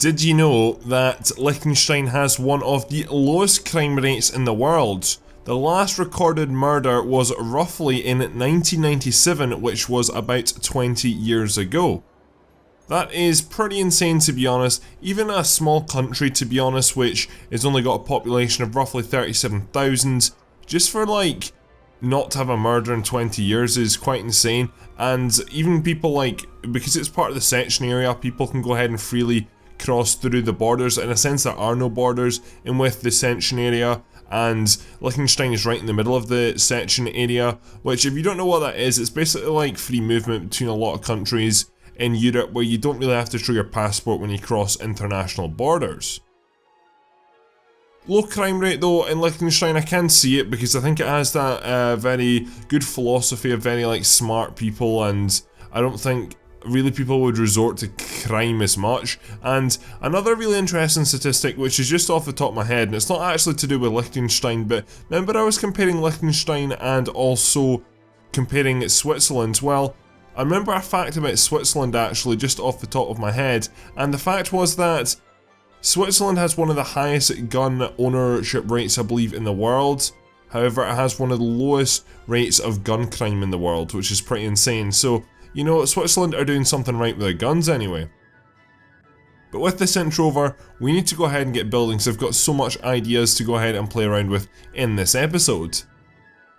Did you know that Liechtenstein has one of the lowest crime rates in the world? The last recorded murder was roughly in 1997, which was about 20 years ago. That is pretty insane, to be honest. Even a small country, to be honest, which has only got a population of roughly 37,000, just for like not to have a murder in 20 years is quite insane. And even people like, because it's part of the section area, people can go ahead and freely cross through the borders. In a sense, there are no borders in with the section area, and Liechtenstein is right in the middle of the section area, which, if you don't know what that is, it's basically like free movement between a lot of countries in Europe where you don't really have to show your passport when you cross international borders. Low crime rate though in Liechtenstein, I can see it because I think it has that very good philosophy of very like smart people, and I don't think really people would resort to crime as much. And another really interesting statistic, which is just off the top of my head, and it's not actually to do with Liechtenstein, but remember I was comparing Liechtenstein and also comparing Switzerland. Well, I remember a fact about Switzerland actually just off the top of my head, and the fact was that Switzerland has one of the highest gun ownership rates, I believe, in the world. However, it has one of the lowest rates of gun crime in the world, which is pretty insane. So, you know, Switzerland are doing something right with their guns anyway. But with this intro over, we need to go ahead and get building, so I've got so much ideas to go ahead and play around with in this episode.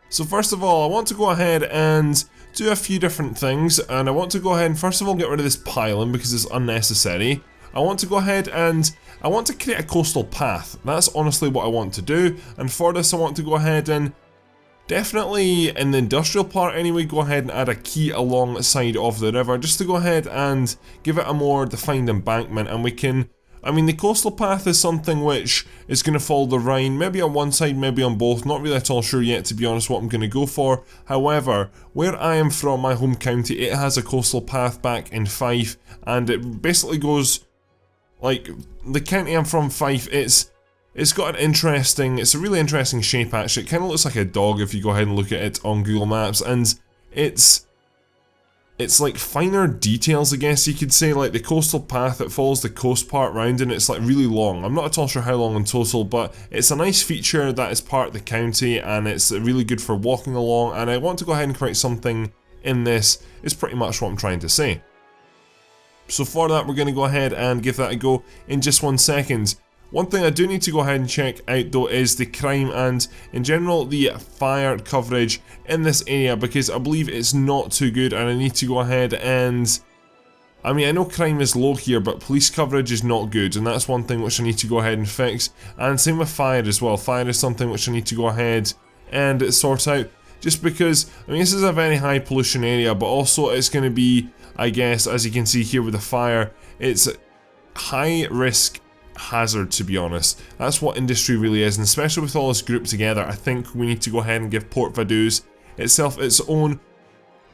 So first of all, I want to go ahead and do a few different things, and I want to go ahead and first of all get rid of this pylon because it's unnecessary. I want to go ahead and I want to create a coastal path. That's honestly what I want to do, and for this I want to go ahead and definitely in the industrial part anyway, go ahead and add a quay alongside of the river just to go ahead and give it a more defined embankment, and we can, I mean, the coastal path is something which is going to follow the Rhine, maybe on one side, maybe on both, not really at all sure yet to be honest what I'm going to go for. However, where I am from, my home county, it has a coastal path back in Fife, and it basically goes, like, the county I'm from, Fife, it's got an interesting, it's a really interesting shape actually. It kind of looks like a dog if you go ahead and look at it on Google Maps, and it's like finer details, I guess you could say, like the coastal path, it follows the coast part round, and it's like really long. I'm not at all sure how long in total, but it's a nice feature that is part of the county, and it's really good for walking along, and I want to go ahead and create something in this, is pretty much what I'm trying to say. So for that, we're going to go ahead and give that a go in just 1 second. One thing I do need to go ahead and check out though is the crime and in general the fire coverage in this area, because I believe it's not too good, and I need to go ahead and, I mean, I know crime is low here, but police coverage is not good, and that's one thing which I need to go ahead and fix. And same with fire as well. Fire is something which I need to go ahead and sort out, just because, I mean, this is a very high pollution area, but also it's going to be, I guess, as you can see here with the fire, it's high risk hazard, to be honest. That's what industry really is, and especially with all this grouped together, I think we need to go ahead and give Port Vaduz itself its own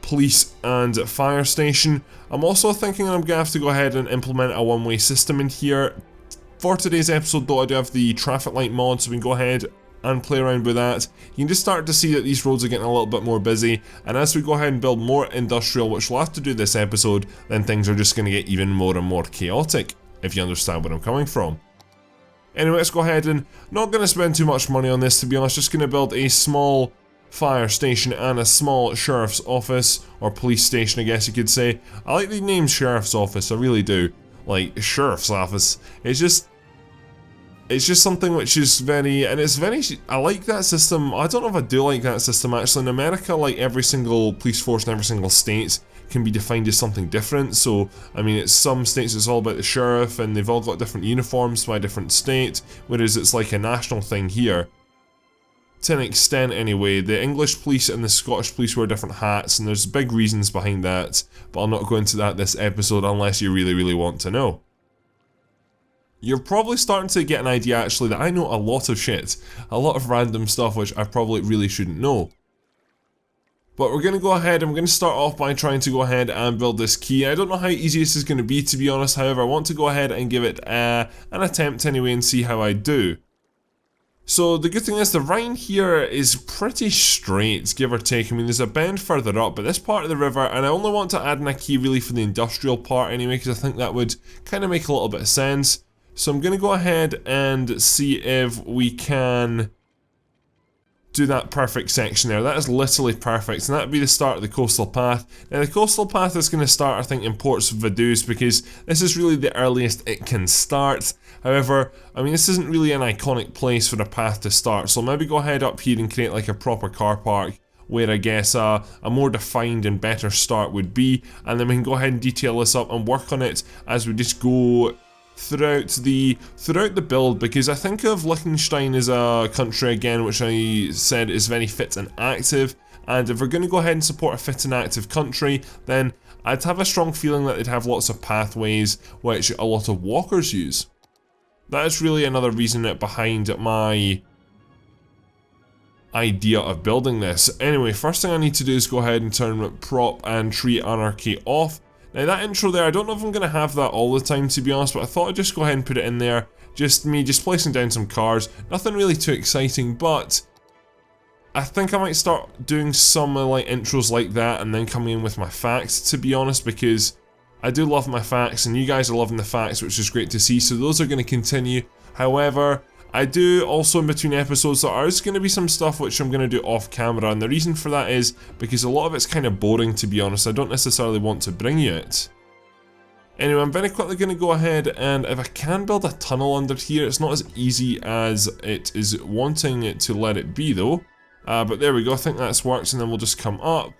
police and fire station. I'm also thinking that I'm going to have to go ahead and implement a one-way system in here. For today's episode though, I do have the traffic light mod, so we can go ahead and play around with that. You can just start to see that these roads are getting a little bit more busy, and as we go ahead and build more industrial, which we'll have to do this episode, then things are just going to get even more and more chaotic, if you understand where I'm coming from. Anyway, let's go ahead and not going to spend too much money on this, to be honest. Just going to build a small fire station and a small sheriff's office, or police station I guess you could say. I like the name sheriff's office, I really do. Like, sheriff's office. It's just something which is very, and it's very, I like that system. I don't know if I do like that system actually. In America, like, every single police force in every single state can be defined as something different. So, I mean, it's some states it's all about the sheriff, and they've all got different uniforms by different state, whereas it's like a national thing here. To an extent anyway, the English police and the Scottish police wear different hats, and there's big reasons behind that, but I'll not go into that this episode unless you really want to know. You're probably starting to get an idea actually that I know a lot of shit, a lot of random stuff which I probably really shouldn't know. But we're going to go ahead and we're going to start off by trying to go ahead and build this key. I don't know how easy this is going to be, to be honest. However, I want to go ahead and give it an attempt anyway and see how I do. So the good thing is the Rhine here is pretty straight, give or take. I mean, there's a bend further up, but this part of the river, and I only want to add in a key really for the industrial part anyway, because I think that would kind of make a little bit of sense. So I'm going to go ahead and see if we can do that perfect section there. That is literally perfect, and that would be the start of the coastal path. Now the coastal path is going to start, I think, in Ports Vaduz, because this is really the earliest it can start. However, I mean, this isn't really an iconic place for the path to start, so I'll maybe go ahead up here and create like a proper car park where I guess a more defined and better start would be, and then we can go ahead and detail this up and work on it as we just go throughout the build, because I think of Liechtenstein as a country, again, which I said is very fit and active, and if we're going to go ahead and support a fit and active country, then I'd have a strong feeling that they'd have lots of pathways which a lot of walkers use. That is really another reason behind my idea of building this. Anyway, first thing I need to do is go ahead and turn prop and tree anarchy off. Now that intro there, I don't know if I'm going to have that all the time, to be honest, but I thought I'd just go ahead and put it in there. Just me just placing down some cars. Nothing really too exciting, but I think I might start doing some like intros like that and then coming in with my facts, to be honest, because I do love my facts and you guys are loving the facts, which is great to see, so those are going to continue. However, I do also, in between episodes, there is going to be some stuff which I'm going to do off camera, and the reason for that is because a lot of it's kind of boring, to be honest. I don't necessarily want to bring you it. Anyway, I'm very quickly going to go ahead, and if I can build a tunnel under here, it's not as easy as it is wanting it to let it be though. But there we go, I think that's worked, and then we'll just come up,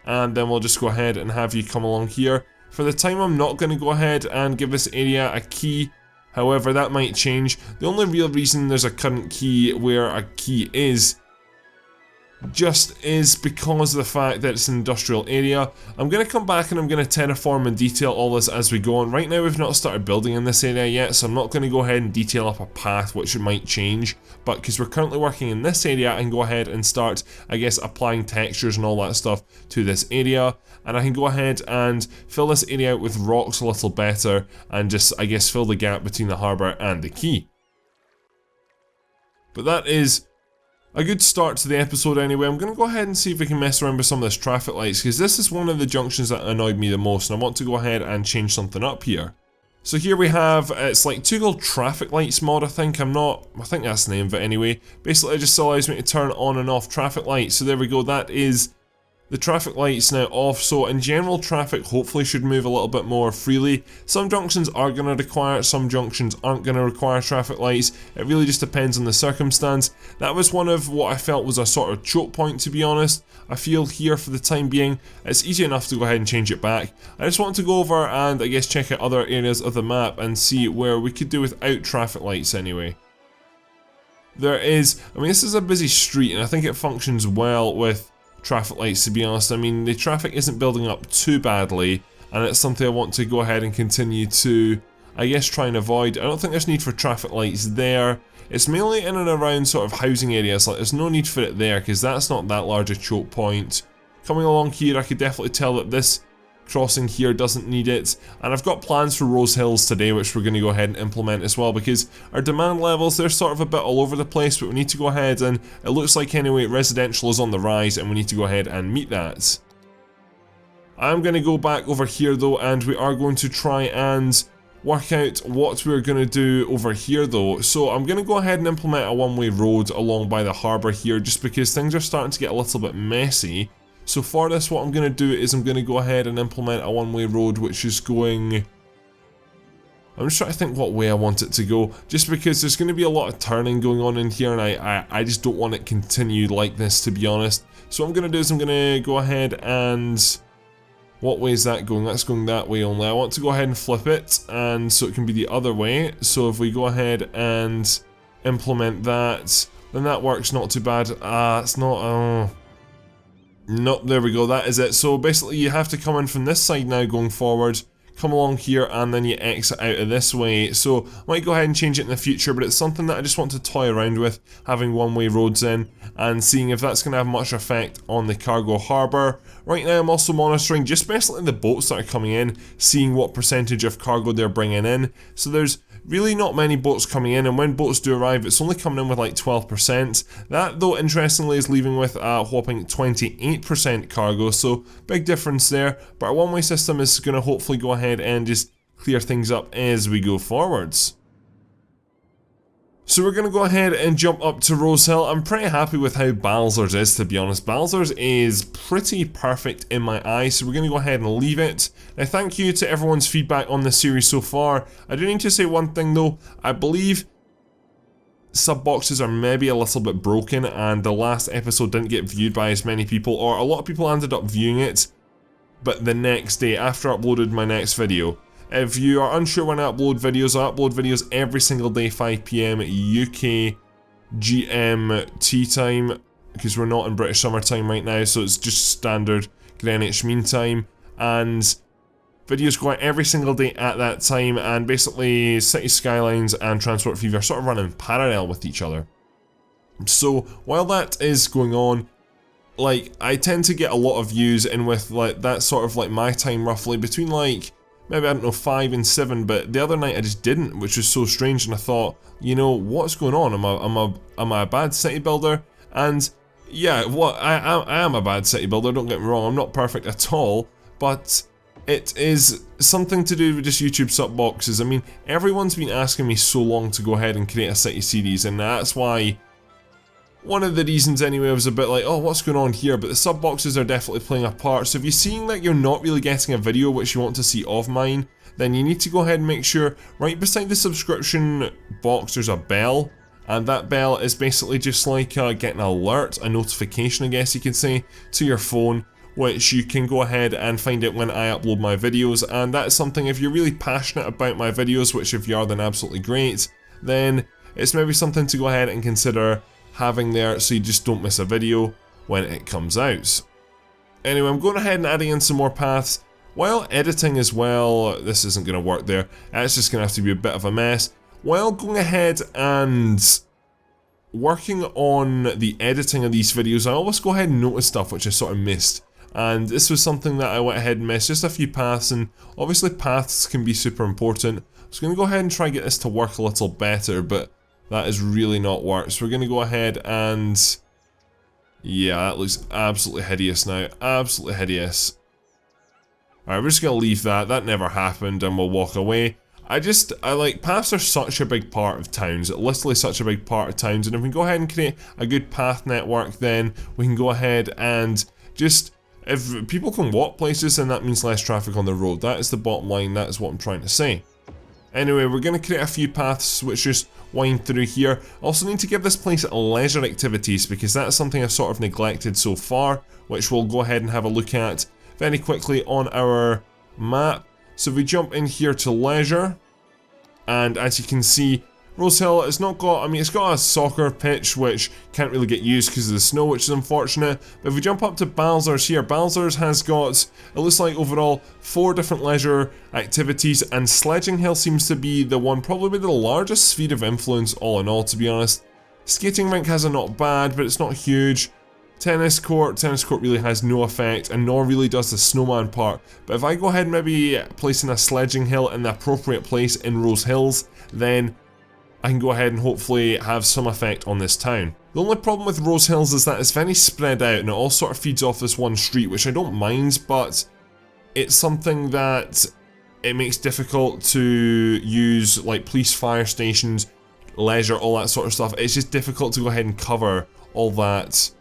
and then we'll just go ahead and have you come along here. For the time, I'm not going to go ahead and give this area a key. However, that might change. The only real reason there's a current key where a key is just is because of the fact that it's an industrial area. I'm going to come back and I'm going to terraform and detail all this as we go on. Right now we've not started building in this area yet, so I'm not going to go ahead and detail up a path which might change, but because we're currently working in this area, I can go ahead and start, I guess, applying textures and all that stuff to this area, and I can go ahead and fill this area out with rocks a little better and just, I guess, fill the gap between the harbour and the quay. But that is a good start to the episode anyway. I'm going to go ahead and see if we can mess around with some of this traffic lights, because this is one of the junctions that annoyed me the most, and I want to go ahead and change something up here. So here we have, it's like Toggle Traffic Lights mod, I think that's the name of it anyway. Basically it just allows me to turn on and off traffic lights, so there we go, that is the traffic lights now off. So in general, traffic hopefully should move a little bit more freely. Some junctions are going to require it, some junctions aren't going to require traffic lights. It really just depends on the circumstance. That was one of what I felt was a sort of choke point, to be honest. I feel here for the time being, it's easy enough to go ahead and change it back. I just want to go over and I guess check out other areas of the map and see where we could do without traffic lights anyway. There is, I mean, this is a busy street and I think it functions well with traffic lights, to be honest. I mean, the traffic isn't building up too badly, and it's something I want to go ahead and continue to, I guess, try and avoid. I don't think there's need for traffic lights there. It's mainly in and around sort of housing areas, like there's no need for it there because that's not that large a choke point. Coming along here, I could definitely tell that this crossing here doesn't need it, and I've got plans for Rose Hills today which we're going to go ahead and implement as well, because our demand levels, they're sort of a bit all over the place, but we need to go ahead and, it looks like anyway, residential is on the rise and we need to go ahead and meet that. I'm going to go back over here though, and we are going to try and work out what we're going to do over here though. So I'm going to go ahead and implement a one-way road along by the harbour here, just because things are starting to get a little bit messy. So for this, what I'm going to do is I'm going to go ahead and implement a one-way road which is going, I'm just trying to think what way I want it to go, just because there's going to be a lot of turning going on in here, and I just don't want it continued like this, to be honest. So what I'm going to do is I'm going to go ahead and, what way is that going? That's going that way only. I want to go ahead and flip it, and so it can be the other way. So if we go ahead and implement that, then that works not too bad. It's not, nope, there we go, that is it. So basically you have to come in from this side now going forward, come along here and then you exit out of this way. So I might go ahead and change it in the future, but it's something that I just want to toy around with, having one-way roads in and seeing if that's going to have much effect on the cargo harbour. Right now I'm also monitoring just basically the boats that are coming in, seeing what percentage of cargo they're bringing in. So there's really not many boats coming in, and when boats do arrive it's only coming in with like 12%. That though interestingly is leaving with a whopping 28% cargo, so big difference there, but our one-way system is going to hopefully go ahead and just clear things up as we go forwards. So we're going to go ahead and jump up to Rose Hill. I'm pretty happy with how Balzers is, to be honest. Balzers is pretty perfect in my eyes, so we're going to go ahead and leave it. Now thank you to everyone's feedback on this series so far. I do need to say one thing though, I believe sub boxes are maybe a little bit broken and the last episode didn't get viewed by as many people, or a lot of people ended up viewing it, but the next day after I uploaded my next video. If you are unsure when I upload videos every single day, 5 PM UK GMT time, because we're not in British summertime right now, so it's just standard Greenwich Mean Time, and videos go out every single day at that time, and basically City Skylines and Transport Fever sort of run in parallel with each other. So while that is going on, like, I tend to get a lot of views in with like that sort of like my time roughly between like maybe, I don't know, 5 and 7, but the other night I just didn't, which was so strange, and I thought, you know, what's going on? Am I a bad city builder? And yeah, I am a bad city builder, don't get me wrong, I'm not perfect at all, but it is something to do with just YouTube sub boxes. I mean, everyone's been asking me so long to go ahead and create a city series, and that's why one of the reasons anyway I was a bit like, oh, what's going on here, but the sub boxes are definitely playing a part. So if you're seeing that you're not really getting a video which you want to see of mine, then you need to go ahead and make sure right beside the subscription box there's a bell, and that bell is basically just like getting an alert, a notification I guess you could say, to your phone, which you can go ahead and find it when I upload my videos. And that's something, if you're really passionate about my videos, which if you are then absolutely great, then it's maybe something to go ahead and consider having there so you just don't miss a video when it comes out. Anyway, I'm going ahead and adding in some more paths while editing as well. This isn't going to work there, it's just going to have to be a bit of a mess. While going ahead and working on the editing of these videos, I always go ahead and notice stuff which I sort of missed, and this was something that I went ahead and missed, just a few paths, and obviously paths can be super important. So I'm going to go ahead and try and get this to work a little better, but that has really not worked. So we're going to go ahead and yeah, that looks absolutely hideous now. Absolutely hideous. Alright, we're just going to leave that. That never happened and we'll walk away. I like, paths are such a big part of towns. Literally such a big part of towns. And if we go ahead and create a good path network, then we can go ahead and just, if people can walk places, then that means less traffic on the road. That is the bottom line. That is what I'm trying to say. Anyway, we're going to create a few paths which just wind through here. Also need to give this place leisure activities, because that's something I've sort of neglected so far, which we'll go ahead and have a look at very quickly on our map. So if we jump in here to leisure, and as you can see, Rose Hill has not got, I mean, it's got a soccer pitch which can't really get used because of the snow, which is unfortunate. But if we jump up to Balzers here, Balzers has got, it looks like overall 4 different leisure activities, and Sledging Hill seems to be the one, probably the largest sphere of influence all in all, to be honest. Skating rink has a not bad, but it's not huge. Tennis court really has no effect, and nor really does the snowman part. But if I go ahead and maybe placing a Sledging Hill in the appropriate place in Rose Hills, then I can go ahead and hopefully have some effect on this town. The only problem with Rose Hills is that it's very spread out and it all sort of feeds off this one street, which I don't mind, but it's something that it makes difficult to use, like police, fire stations, leisure, all that sort of stuff. It's just difficult to go ahead and cover all that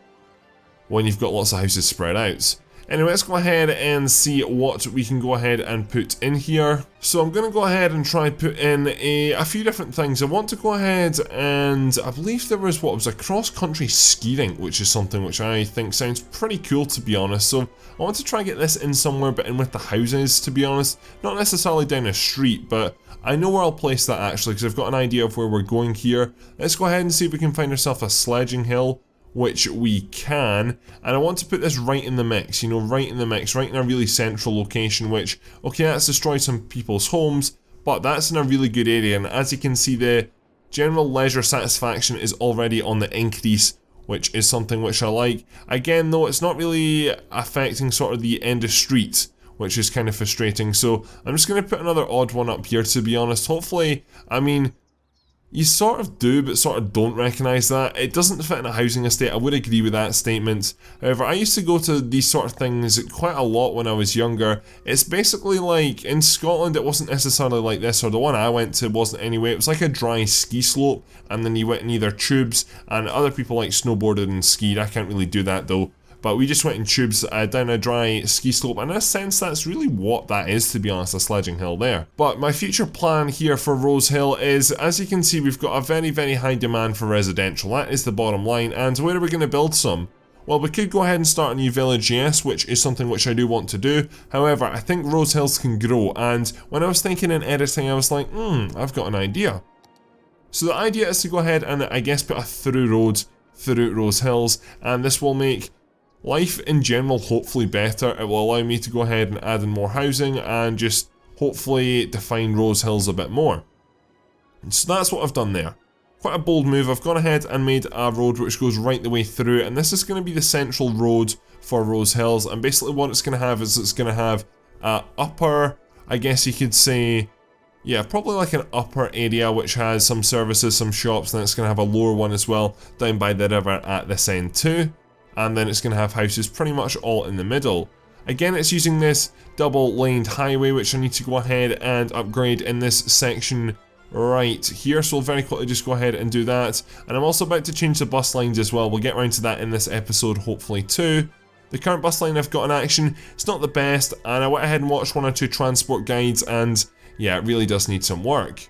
when you've got lots of houses spread out. Anyway, let's go ahead and see what we can go ahead and put in here. So I'm going to go ahead and try and put in a few different things. I want to go ahead and, I believe there was a cross-country ski rink, which is something which I think sounds pretty cool, to be honest. So I want to try and get this in somewhere, but in with the houses, to be honest. Not necessarily down a street, but I know where I'll place that actually, because I've got an idea of where we're going here. Let's go ahead and see if we can find ourselves a Sledging Hill, which we can, and I want to put this right in the mix, you know, right in the mix, right in a really central location, which, okay, that's destroyed some people's homes, but that's in a really good area, and as you can see, the general leisure satisfaction is already on the increase, which is something which I like. Again though, it's not really affecting sort of the end of street, which is kind of frustrating, so I'm just going to put another odd one up here, to be honest. Hopefully, I mean, you sort of do, but sort of don't recognise that. It doesn't fit in a housing estate, I would agree with that statement. However, I used to go to these sort of things quite a lot when I was younger. It's basically like, in Scotland it wasn't necessarily like this, or the one I went to wasn't anyway. It was like a dry ski slope, and then you went in either tubes, and other people like snowboarded and skied. I can't really do that though. But we just went in tubes down a dry ski slope, and in a sense that's really what that is, to be honest, a sledging hill there. But my future plan here for Rose Hill is, as you can see, we've got a very, very high demand for residential. That is the bottom line. And where are we going to build some? Well, we could go ahead and start a new village, yes, which is something which I do want to do. However, I think Rose Hills can grow, and when I was thinking in editing, I was like, I've got an idea. So the idea is to go ahead and, I guess, put a through road through Rose Hills, and this will make life in general hopefully better. It will allow me to go ahead and add in more housing and just hopefully define Rose Hills a bit more. So that's what I've done there. Quite a bold move. I've gone ahead and made a road which goes right the way through, and this is going to be the central road for Rose Hills, and basically what it's going to have is it's going to have a upper, I guess you could say, yeah, probably like an upper area which has some services, some shops, and it's going to have a lower one as well down by the river at this end too. And then it's going to have houses pretty much all in the middle. Again, it's using this double-laned highway, which I need to go ahead and upgrade in this section right here. So we'll very quickly just go ahead and do that. And I'm also about to change the bus lines as well. We'll get around to that in this episode, hopefully too. The current bus line I've got in action, it's not the best, and I went ahead and watched one or two transport guides, and yeah, it really does need some work.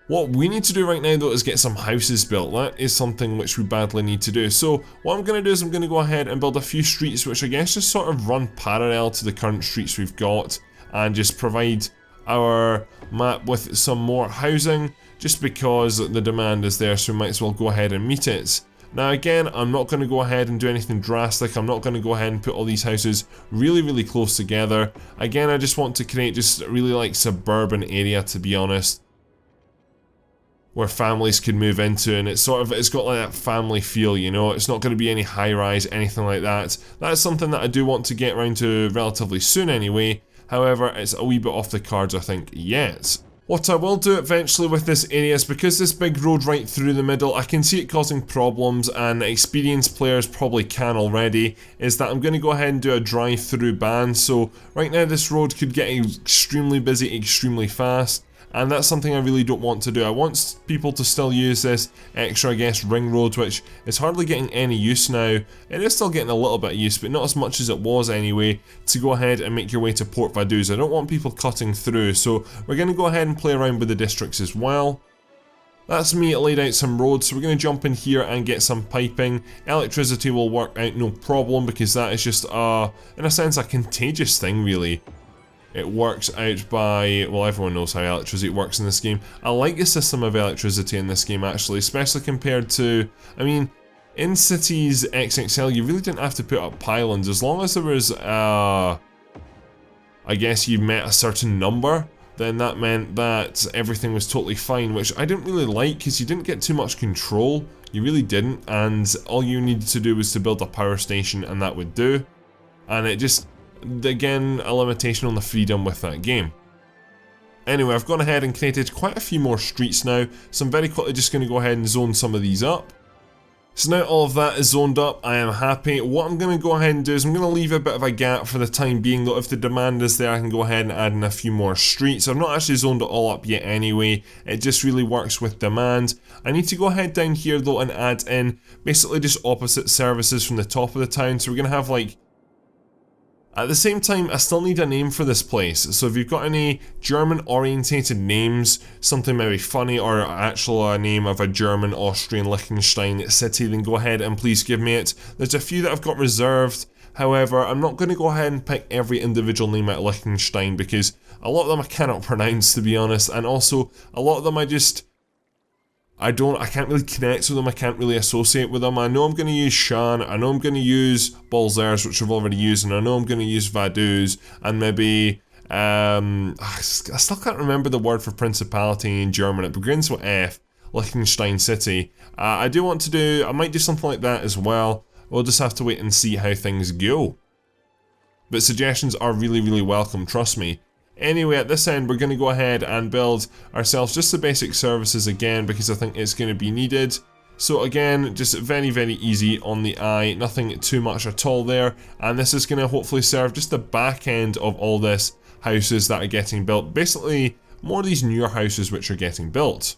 What we need to do right now though is get some houses built. That is something which we badly need to do. So what I'm going to do is I'm going to go ahead and build a few streets which I guess just sort of run parallel to the current streets we've got, and just provide our map with some more housing, just because the demand is there, so we might as well go ahead and meet it. Now again, I'm not going to go ahead and do anything drastic. I'm not going to go ahead and put all these houses really, really close together. Again, I just want to create just really like suburban area, to be honest, where families could move into, and it's got like that family feel, you know. It's not going to be any high rise, anything like that. That's something that I do want to get around to relatively soon anyway. However, it's a wee bit off the cards, I think, yet. What I will do eventually with this area is, because this big road right through the middle, I can see it causing problems, and experienced players probably can already, is that I'm going to go ahead and do a drive-through ban. So right now this road could get extremely busy extremely fast, and that's something I really don't want to do. I want people to still use this extra, I guess, ring road, which is hardly getting any use now. It is still getting a little bit of use, but not as much as it was anyway, to go ahead and make your way to Port Vaduz. I don't want people cutting through, so we're going to go ahead and play around with the districts as well. That's me laid out some roads, so we're going to jump in here and get some piping. Electricity will work out no problem, because that is just, in a sense, a contagious thing, really. It works out by, well, everyone knows how electricity works in this game. I like the system of electricity in this game, actually, especially compared to, I mean, in Cities XXL, you really didn't have to put up pylons. As long as there was, I guess you met a certain number, then that meant that everything was totally fine, which I didn't really like, because you didn't get too much control. You really didn't, and all you needed to do was to build a power station, and that would do. And it just, again, a limitation on the freedom with that game. Anyway, I've gone ahead and created quite a few more streets now, so I'm very quickly just going to go ahead and zone some of these up. So now all of that is zoned up, I am happy. What I'm going to go ahead and do is I'm going to leave a bit of a gap for the time being, though. If the demand is there, I can go ahead and add in a few more streets. I've not actually zoned it all up yet anyway, it just really works with demand. I need to go ahead down here though and add in basically just opposite services from the top of the town, so we're going to have like, at the same time, I still need a name for this place, so if you've got any German-orientated names, something maybe funny or actual a name of a German, Austrian, Liechtenstein city, then go ahead and please give me it. There's a few that I've got reserved, however, I'm not going to go ahead and pick every individual name out of Liechtenstein, because a lot of them I cannot pronounce, to be honest, and also a lot of them I can't really connect with them, I can't really associate with them. I know I'm going to use Shan, I know I'm going to use Balzers, which I've already used, and I know I'm going to use Vaduz, and maybe, I still can't remember the word for Principality in German, it begins with F, Liechtenstein City. I might do something like that as well. We'll just have to wait and see how things go. But suggestions are really, really welcome, trust me. Anyway, at this end, we're going to go ahead and build ourselves just the basic services again, because I think it's going to be needed. So again, just very, very easy on the eye, nothing too much at all there. And this is going to hopefully serve just the back end of all this houses that are getting built. Basically, more of these newer houses which are getting built.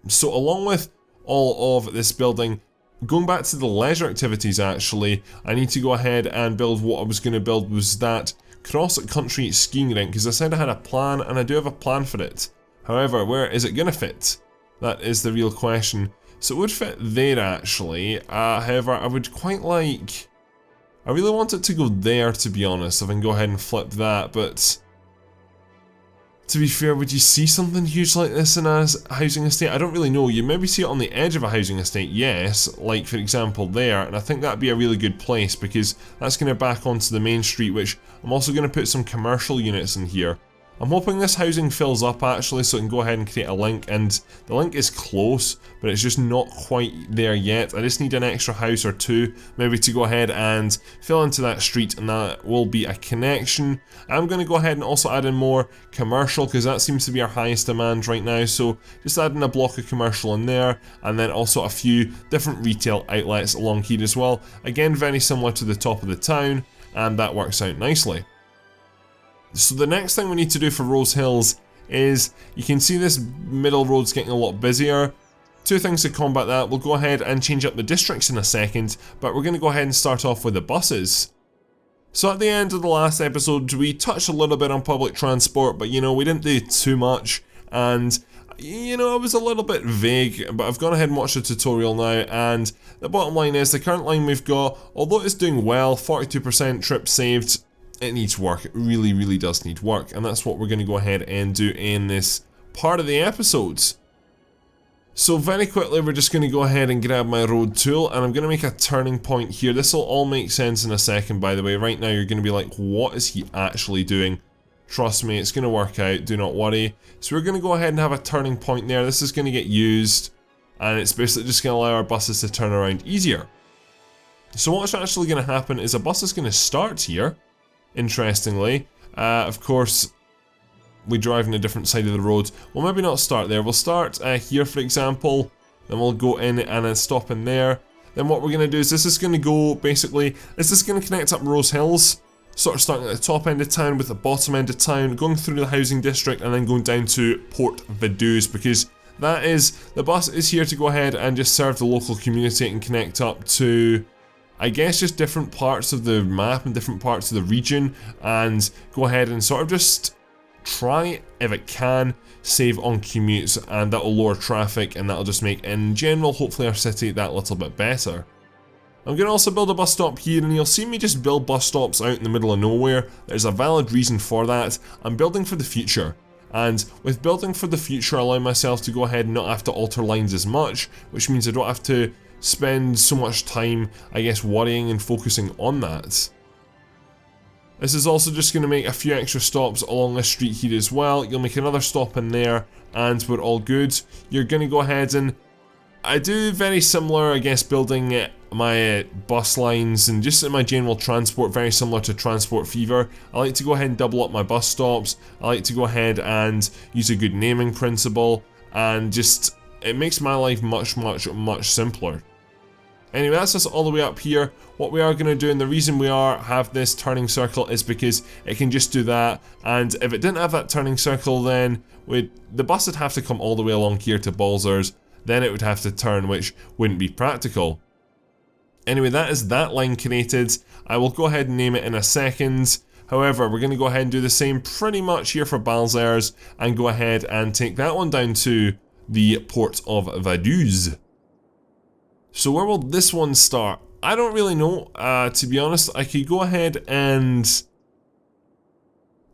So along with all of this building, going back to the leisure activities actually, I need to go ahead and build what I was going to build was that cross-country skiing rink, because I said I had a plan, and I do have a plan for it. However, where is it going to fit? That is the real question. So it would fit there actually, however I would quite like... I really want it to go there, to be honest, if I can go ahead and flip that, but... To be fair, would you see something huge like this in a housing estate? I don't really know. You maybe see it on the edge of a housing estate, yes, like for example there, and I think that'd be a really good place because that's going to back onto the main street, which I'm also going to put some commercial units in here. I'm hoping this housing fills up actually so I can go ahead and create a link, and the link is close, but it's just not quite there yet. I just need an extra house or two maybe to go ahead and fill into that street, and that will be a connection. I'm going to go ahead and also add in more commercial because that seems to be our highest demand right now, so just adding a block of commercial in there, and then also a few different retail outlets along here as well. Again, very similar to the top of the town, and that works out nicely. So the next thing we need to do for Rose Hills is, you can see this middle road's getting a lot busier. Two things to combat that. We'll go ahead and change up the districts in a second, but we're going to go ahead and start off with the buses. So at the end of the last episode, we touched a little bit on public transport, but you know, we didn't do too much, and you know, it was a little bit vague, but I've gone ahead and watched the tutorial now, and the bottom line is, the current line we've got, although it's doing well, 42% trips saved, it needs work. It really, really does need work, and that's what we're going to go ahead and do in this part of the episodes. So very quickly, we're just going to go ahead and grab my road tool, and I'm going to make a turning point here. This will all make sense in a second, by the way. Right now, you're going to be like, what is he actually doing? Trust me, it's going to work out, do not worry. So we're going to go ahead and have a turning point there. This is going to get used, and it's basically just going to allow our buses to turn around easier. So what's actually going to happen is a bus is going to start here. Interestingly, of course, we drive on a different side of the road. Well, maybe not start there. We'll start here, for example. Then we'll go in and then stop in there. Then what we're going to do is this is going to go, basically, is this going to connect up Rose Hills? Sort of starting at the top end of town with the bottom end of town, going through the housing district and then going down to Port Vaduz, because that is, the bus is here to go ahead and just serve the local community and connect up to, I guess, just different parts of the map and different parts of the region, and go ahead and sort of just try, if it can, save on commutes, and that'll lower traffic, and that'll just make, in general, hopefully our city that little bit better. I'm going to also build a bus stop here, and you'll see me just build bus stops out in the middle of nowhere. There's a valid reason for that. I'm building for the future. And with building for the future, I allow myself to go ahead and not have to alter lines as much, which means I don't have to spend so much time, I guess, worrying and focusing on that. This is also just going to make a few extra stops along this street here as well. You'll make another stop in there, and we're all good. You're going to go ahead and I do very similar, I guess, building my bus lines and just my general transport, very similar to Transport Fever. I like to go ahead and double up my bus stops. I like to go ahead and use a good naming principle, and just, it makes my life much simpler. Anyway, that's us all the way up here. What we are going to do, and the reason we have this turning circle, is because it can just do that, and if it didn't have that turning circle, then the bus would have to come all the way along here to Balzers, then it would have to turn, which wouldn't be practical. Anyway, that is that line created. I will go ahead and name it in a second. However, we're going to go ahead and do the same pretty much here for Balzers, and go ahead and take that one down to the port of Vaduz. So where will this one start? I don't really know, to be honest. I could go ahead and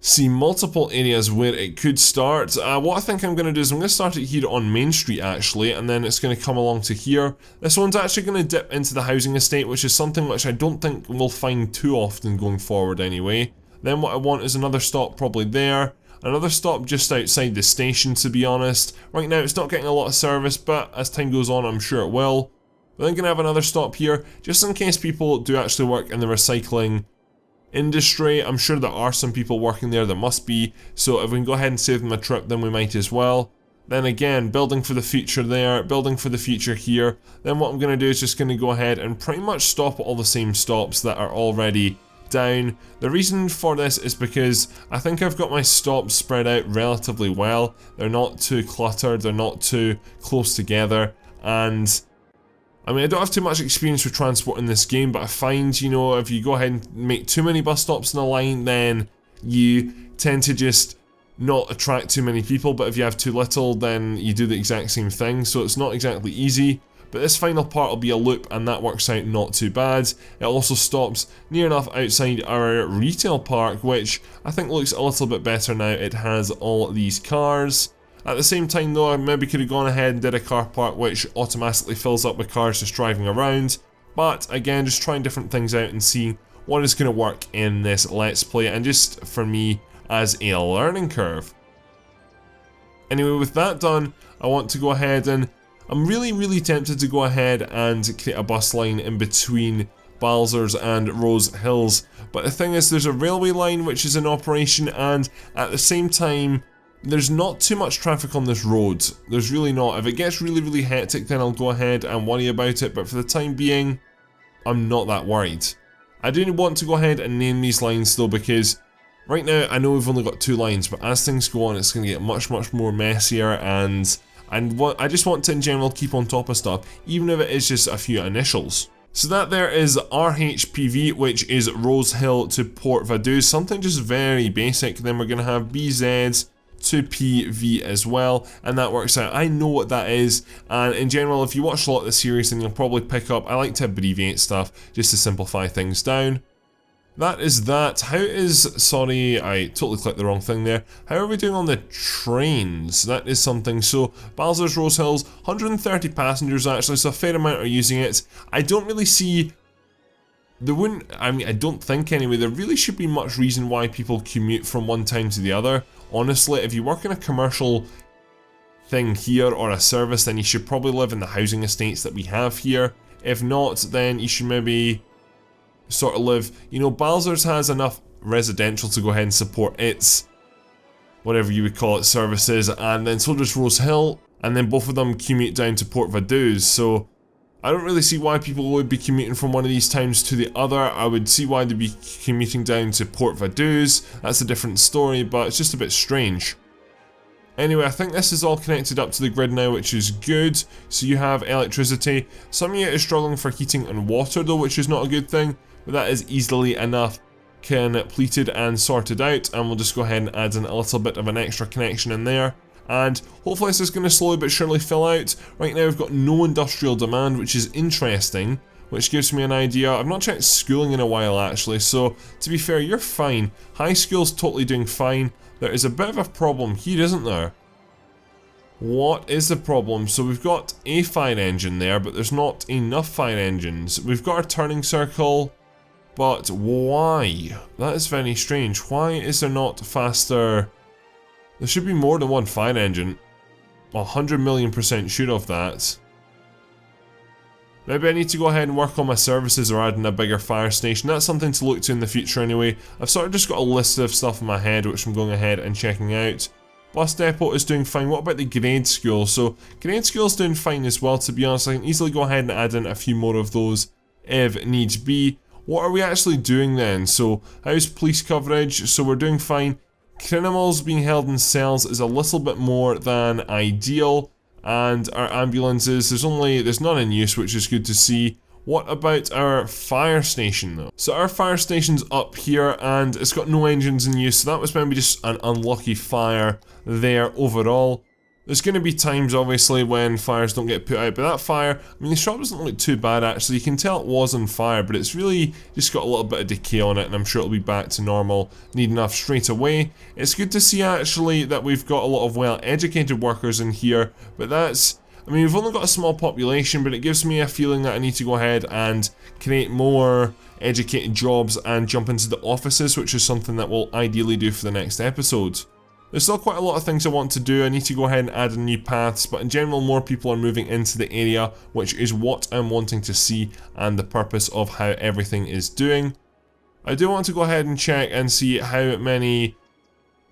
see multiple areas where it could start. What I think I'm going to do is I'm going to start it here on Main Street actually, and then it's going to come along to here. This one's actually going to dip into the housing estate, which is something which I don't think we'll find too often going forward anyway. Then what I want is another stop probably there, another stop just outside the station, to be honest. Right now it's not getting a lot of service, but as time goes on I'm sure it will. But then going to have another stop here, just in case people do actually work in the recycling industry. I'm sure there are some people working there must be, so if we can go ahead and save them a trip, then we might as well. Then again, building for the future there, building for the future here. Then what I'm going to do is just going to go ahead and pretty much stop at all the same stops that are already down. The reason for this is because I think I've got my stops spread out relatively well. They're not too cluttered, they're not too close together, and I mean, I don't have too much experience with transport in this game, but I find, you know, if you go ahead and make too many bus stops in a line, then you tend to just not attract too many people, but if you have too little, then you do the exact same thing, so it's not exactly easy. But this final part will be a loop, and that works out not too bad. It also stops near enough outside our retail park, which I think looks a little bit better now. It has all these cars. At the same time though, I maybe could have gone ahead and did a car park which automatically fills up with cars just driving around. But again, just trying different things out and seeing what is going to work in this Let's Play, and just for me as a learning curve. Anyway, with that done, I want to go ahead and I'm really tempted to go ahead and create a bus line in between Balzers and Rose Hills. But the thing is, there's a railway line which is in operation, and at the same time, there's not too much traffic on this road. There's really not. If it gets really hectic, then I'll go ahead and worry about it, but for the time being, I'm not that worried. I do want to go ahead and name these lines though, because right now I know we've only got 2 lines, but as things go on it's going to get much more messier, and I just want to in general keep on top of stuff, even if it is just a few initials. So that there is RHPV, which is Rose Hill to Port Vaduz, something just very basic. Then we're going to have BZ to PV as well, and that works out. I know what that is, and in general, if you watch a lot of the series, then you'll probably pick up, I like to abbreviate stuff just to simplify things down. That is that. How is, sorry, I totally clicked the wrong thing there. How are we doing on the trains? That is something. So, Balzers Rose Hills, 130 passengers actually, so a fair amount are using it. I don't really see, I don't think anyway, there really should be much reason why people commute from one town to the other. Honestly, if you work in a commercial thing here or a service, then you should probably live in the housing estates that we have here. If not, then you should maybe sort of live, you know, Balzers has enough residential to go ahead and support its, whatever you would call it, services, and then so does Rose Hill, and then both of them commute down to Port Vaduz, so I don't really see why people would be commuting from one of these towns to the other. I would see why they'd be commuting down to Port Vaduz. That's a different story, but it's just a bit strange. Anyway, I think this is all connected up to the grid now, which is good. So you have electricity. Some of you are struggling for heating and water though, which is not a good thing, but that is easily enough completed and sorted out, and we'll just go ahead and add in a little bit of an extra connection in there. And hopefully this is going to slowly but surely fill out. Right now we've got no industrial demand, which is interesting, which gives me an idea. I've not checked schooling in a while actually, so to be fair, you're fine. High school's totally doing fine. There is a bit of a problem here, isn't there? What is the problem? So we've got a fire engine there, but there's not enough fire engines. We've got a turning circle, but why? That is very strange. Why is there not faster? There should be more than one fire engine. 100,000,000% sure of that. Maybe I need to go ahead and work on my services or adding a bigger fire station. That's something to look to in the future anyway. I've sort of just got a list of stuff in my head which I'm going ahead and checking out. Bus depot is doing fine. What about the grade school? So grade school's doing fine as well, to be honest. I can easily go ahead and add in a few more of those if needs be. What are we actually doing then? So how's police coverage? So we're doing fine. Criminals being held in cells is a little bit more than ideal, and our ambulances, there's none in use, which is good to see. What about our fire station though? So our fire station's up here and it's got no engines in use, so that was maybe just an unlucky fire there overall. There's going to be times, obviously, when fires don't get put out, but that fire, I mean, the shop doesn't look too bad, actually. You can tell it was on fire, but it's really just got a little bit of decay on it, and I'm sure it'll be back to normal, need enough straight away. It's good to see, actually, that we've got a lot of well-educated workers in here, but that's, I mean, we've only got a small population, but it gives me a feeling that I need to go ahead and create more educated jobs and jump into the offices, which is something that we'll ideally do for the next episode. There's still quite a lot of things I want to do. I need to go ahead and add in new paths, but in general more people are moving into the area, which is what I'm wanting to see and the purpose of how everything is doing. I do want to go ahead and check and see how many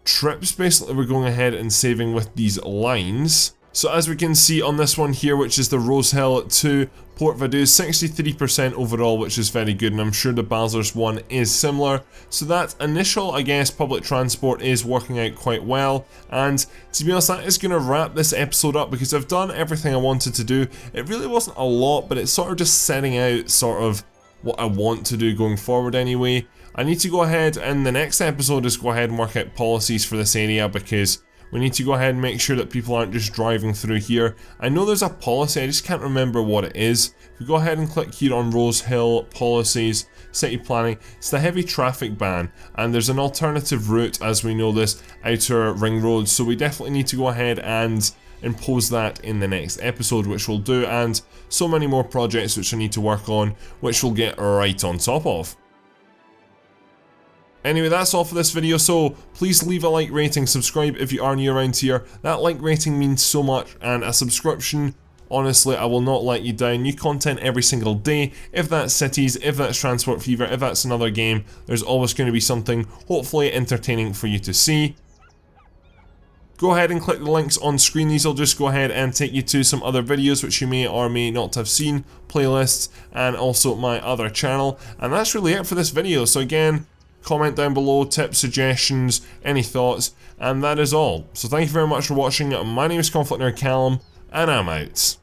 trips basically we're going ahead and saving with these lines. So as we can see on this one here, which is the Rosehill to Port Vaduz, 63% overall, which is very good, and I'm sure the Basler's one is similar. So that initial, I guess, public transport is working out quite well, and to be honest, that is going to wrap this episode up because I've done everything I wanted to do. It really wasn't a lot, but it's sort of just setting out sort of what I want to do going forward anyway. I need to go ahead and the next episode is go ahead and work out policies for this area because we need to go ahead and make sure that people aren't just driving through here. I know there's a policy, I just can't remember what it is. If we go ahead and click here on Rosehill Policies, City Planning, it's the heavy traffic ban, and there's an alternative route, as we know, this outer ring road, so we definitely need to go ahead and impose that in the next episode, which we'll do, and so many more projects which I need to work on, which we'll get right on top of. Anyway, that's all for this video, so please leave a like rating, subscribe if you are new around here. That like rating means so much, and a subscription, honestly, I will not let you down. New content every single day. If that's cities, if that's Transport Fever, if that's another game, there's always going to be something hopefully entertaining for you to see. Go ahead and click the links on screen. These will just go ahead and take you to some other videos which you may or may not have seen, playlists, and also my other channel. And that's really it for this video. So again, comment down below, tips, suggestions, any thoughts, and that is all. So thank you very much for watching. My name is ConflctNerd Callum, and I'm out.